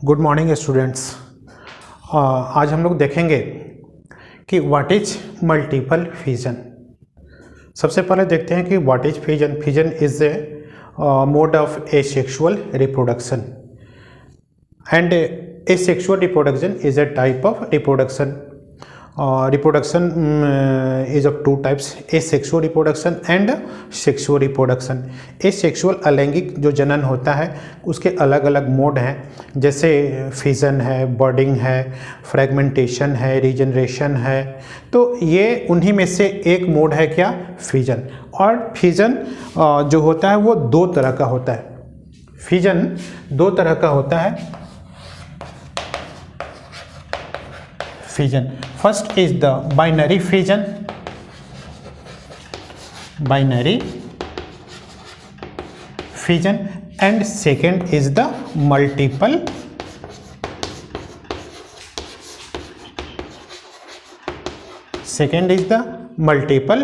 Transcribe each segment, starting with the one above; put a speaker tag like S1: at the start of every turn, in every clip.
S1: Good morning students. आज हम लोग देखेंगे कि व्हाट इज मल्टीपल फिजन। सबसे पहले देखते हैं कि what is fission. Fission is a mode of asexual reproduction and asexual reproduction is a type of reproduction. Reproduction is of two types, asexual reproduction and sexual reproduction। Asexual अलैंगिक जो जनन होता है उसके अलग अलग मोड हैं, जैसे फिजन है, बर्डिंग है, फ्रेगमेंटेशन है, रीजनरेशन है। तो ये उन्हीं में से एक मोड है क्या, फिजन। और फिजन जो होता है वो दो तरह का होता है। फिजन दो तरह का होता है। Fission first is the binary fission, binary fission, and second is the multiple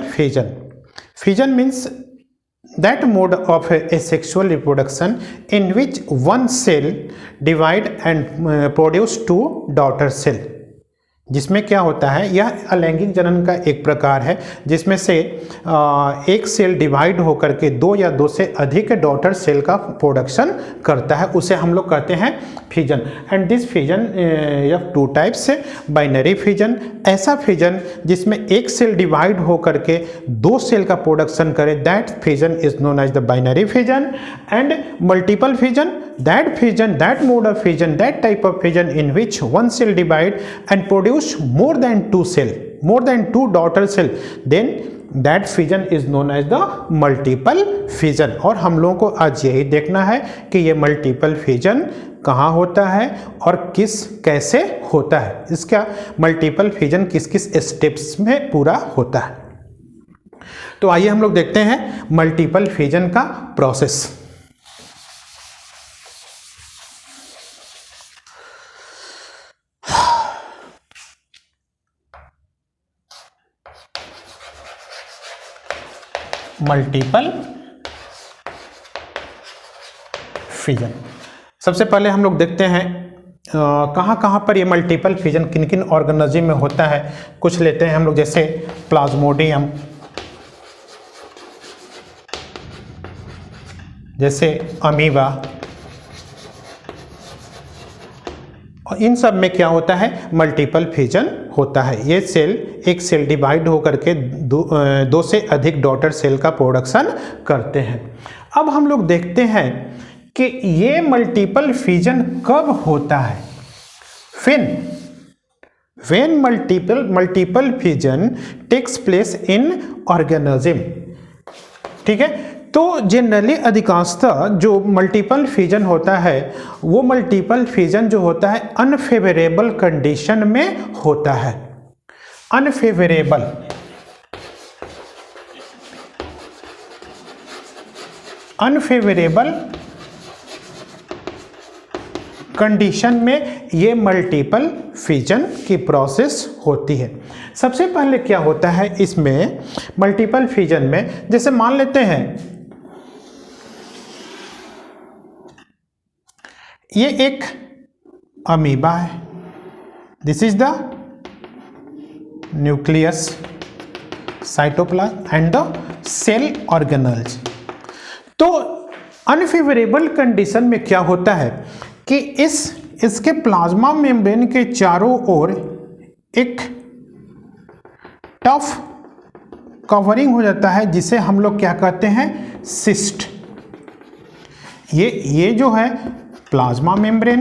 S1: fission. Fission means that mode of asexual reproduction in which one cell divide and produce two daughter cell। जिसमें क्या होता है, यह अलैंगिक जनन का एक प्रकार है जिसमें से एक सेल डिवाइड होकर के दो या दो से अधिक डॉटर सेल का प्रोडक्शन करता है, उसे हम लोग कहते हैं fission. And this fission of two types, binary fission, ऐसा फिजन जिसमें एक सेल डिवाइड होकर के दो सेल का प्रोडक्शन करे, that fission is known as the binary fission. And multiple fission, that fission, that mode of fission, that type of fission in which one cell divide and produce more than two cell, more than two daughter cell, then that fission is known as the multiple fission। और हम लोगों को आज यही देखना है कि ये मल्टीपल फिजन कहाँ होता है और कैसे होता है, इसका मल्टीपल फिजन किस किस स्टेप्स में पूरा होता है। तो आइए हम लोग देखते हैं मल्टीपल फिजन का प्रोसेस। मल्टीपल फिजन, सबसे पहले हम लोग देखते हैं कहाँ पर ये मल्टीपल फिजन किन किन ऑर्गेनिज्म में होता है। कुछ लेते हैं हम लोग, जैसे प्लाज्मोडियम, जैसे अमीबा, और इन सब में क्या होता है, मल्टीपल फिजन होता है। ये सेल, एक सेल डिवाइड होकर के दो से अधिक डॉटर सेल का प्रोडक्शन करते हैं। अब हम लोग देखते हैं कि ये मल्टीपल फिजन कब होता है। When multiple fission takes place in organism. ठीक है, तो जनरली अधिकांशतः जो मल्टीपल फिजन होता है वो मल्टीपल फिजन जो होता है अनफेवरेबल कंडीशन में होता है। अनफेवरेबल कंडीशन में ये मल्टीपल फिजन की प्रोसेस होती है। सबसे पहले क्या होता है इसमें मल्टीपल फिजन में, जैसे मान लेते हैं ये एक अमीबा है, this is the nucleus, cytoplasm and the cell organelles. तो अनफेवरेबल कंडीशन में क्या होता है कि इसके प्लाज्मा मेम्ब्रेन के चारों ओर एक टफ कवरिंग हो जाता है जिसे हम लोग क्या कहते हैं, सिस्ट। ये जो है प्लाज्मा मेम्ब्रेन,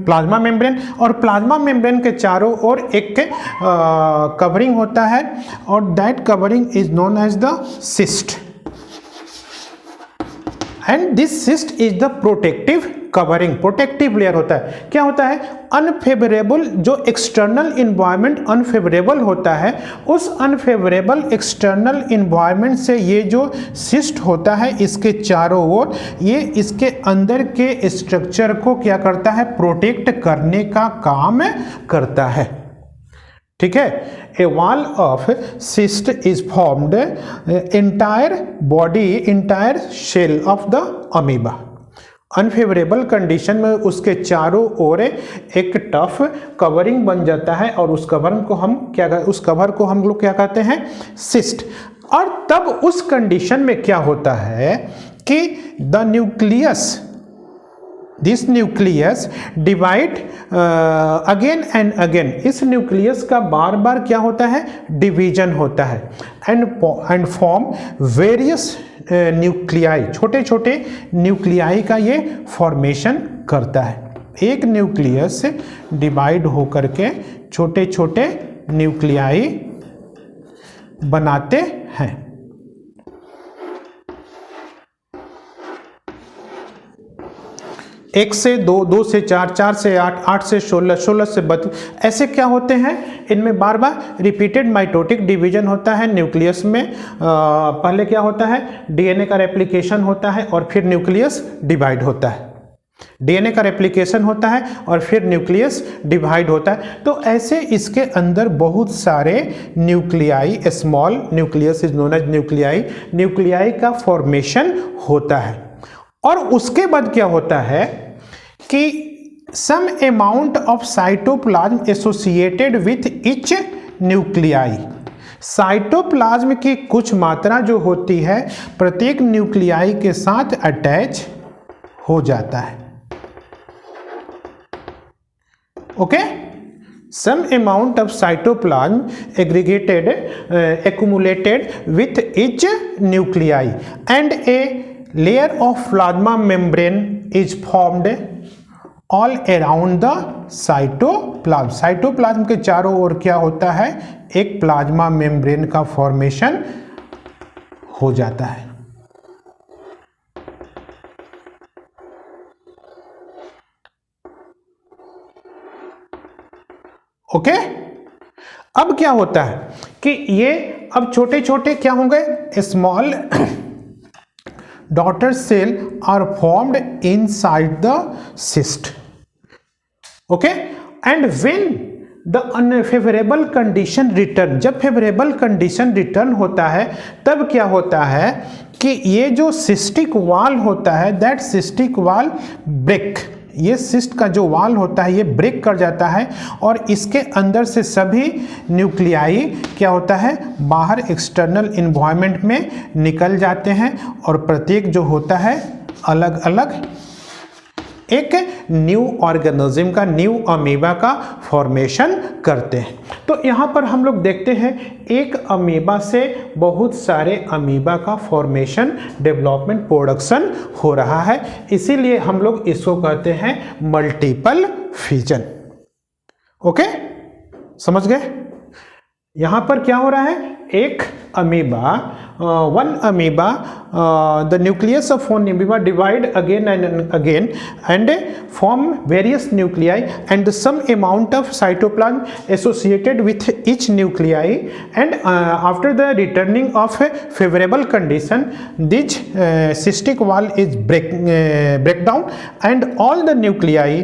S1: प्लाज्मा मेम्ब्रेन, और प्लाज्मा मेम्ब्रेन के चारों ओर एक कवरिंग होता है और that covering is known as the cyst. And this cyst is the protective covering, protective layer होता है। क्या होता है, अनफेवरेबल जो एक्सटर्नल इन्वायरमेंट अनफेवरेबल होता है, उस अनफेवरेबल एक्सटर्नल इन्वायरमेंट से ये जो सिस्ट होता है इसके चारों ओर, ये इसके अंदर के स्ट्रक्चर को क्या करता है, प्रोटेक्ट करने का काम करता है। ठीक है। A wall of cyst is formed entire body, entire shell of the amoeba. Unfavourable condition में उसके चारों ओर एक टफ कवरिंग बन जाता है और उस कवर को हम लोग क्या कहते हैं, सिस्ट। और तब उस कंडीशन में क्या होता है कि the nucleus, this nucleus divide again and again, इस न्यूक्लियस का बार बार क्या होता है, डिवीजन होता है एंड फॉर्म वेरियस न्यूक्लियाई, छोटे छोटे न्यूक्लियाई का ये फॉर्मेशन करता है। एक न्यूक्लियस डिवाइड होकर के छोटे छोटे न्यूक्लियाई बनाते हैं। एक से दो, दो से चार, चार से आठ, आठ से 16, 16 से 32, ऐसे क्या होते हैं, इनमें बार बार रिपीटेड माइटोटिक डिवीजन होता है न्यूक्लियस में। पहले क्या होता है, डीएनए का रेप्लिकेशन होता है और फिर न्यूक्लियस डिवाइड होता है। डीएनए का रेप्लिकेशन होता है और फिर न्यूक्लियस डिवाइड होता है। तो ऐसे इसके अंदर बहुत सारे nuclei, small nucleus is known as nuclei, nuclei का फॉर्मेशन होता है। और उसके बाद क्या होता है कि some amount of cytoplasm associated with each nuclei, cytoplasm की कुछ मात्रा जो होती है प्रत्येक न्यूक्लियाई के साथ अटैच हो जाता है। Okay, some amount of cytoplasm aggregated accumulated with each nuclei and a layer of plasma membrane is formed all around the cytoplasm। Cytoplasm के चारों ओर क्या होता है, एक प्लाज्मा मेम्ब्रेन का फॉर्मेशन हो जाता है। ओके, अब क्या होता है कि ये अब छोटे छोटे क्या होंगे, small daughter cell are formed inside the cyst. Okay, and when the unfavourable condition return, जब फेवरेबल कंडीशन रिटर्न होता है तब क्या होता है कि ये जो सिस्टिक वॉल होता है, दैट सिस्टिक वॉल ब्रेक, ये सिस्ट का जो वॉल होता है ये ब्रेक कर जाता है और इसके अंदर से सभी न्यूक्लियाई क्या होता है, बाहर एक्सटर्नल इन्वायरमेंट में निकल जाते हैं और प्रत्येक जो होता है अलग अलग एक न्यू ऑर्गेनिज्म का, न्यू अमीबा का फॉर्मेशन करते हैं। तो यहाँ पर हम लोग देखते हैं एक अमीबा से बहुत सारे अमीबा का फॉर्मेशन, डेवलपमेंट, प्रोडक्शन हो रहा है। इसीलिए हम लोग इसको कहते हैं मल्टीपल फिजन। ओके, समझ गए? यहाँ पर क्या हो रहा है, एक amoeba, one amoeba, the nucleus of one amoeba divide again and again and form various nuclei and some amount of cytoplasm associated with each nuclei, and after the returning of a favorable condition this cystic wall is break down and all the nuclei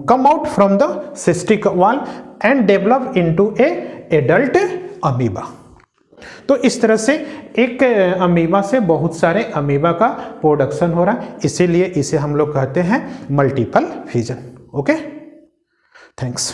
S1: come out from the cystic wall and develop into a adult amoeba। तो इस तरह से एक amoeba से बहुत सारे amoeba का production हो रहा है, इसीलिए इसे हम लोग कहते हैं मल्टीपल फिजन। Okay, thanks.